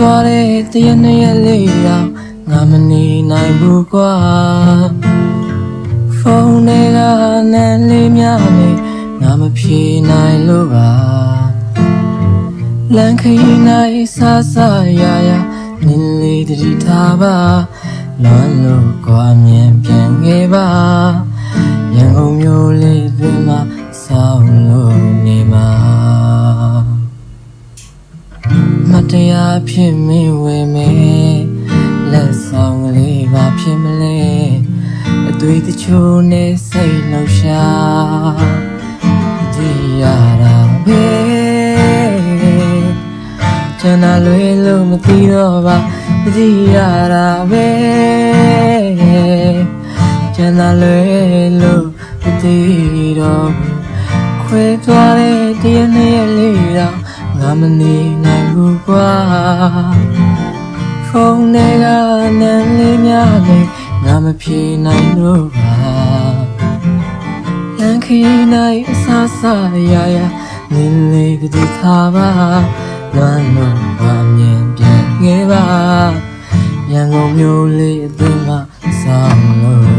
သွားတဲ့တရနှစ်ရက်လေးတော့ငါမနေနိုင်ဘူးကွာဖုန်းတွေကနန်းလေးများနေငါမဖြေနိုင်လို့ပါလမ်းခရီးနိုင်ဆဆရရနင်းလေးတတိထားပါလွမ်းလို့ကွာမြင်ပြန်ခဲ့ပါရန်ကုန်မြို့လေးတွင်မှာဆောင်းလို့နေမှာမတရားဖြစ်မိဝေမေလက်ဆောင်ကလေးပါဖြစ်မလဲအသွေးတချို့နဲ့စိတ်လှရှာဒီရတာပဲကျန်တာလွယ်လို့မသိတော့ပါဒီရတာပဲကျန်တာလွယ်လို့မသိတော့ခွဲသွားတဲ့တရနှစ်ရက်လေးတော့ငါမနေနိုင်ဘူးကွာဖုန်းတွေကနန်းလေးများနေငါမဖြေနိုင်လို့ပါလမ်းခရီးနိုင်အဆဆရရနင်းလေးတည်ထားပါလွမ်းလို့ပါမြင်ပြန်ခဲ့ပါရန်ကုန်မြို့လေးအတွင်းမှာဆောင်းလို့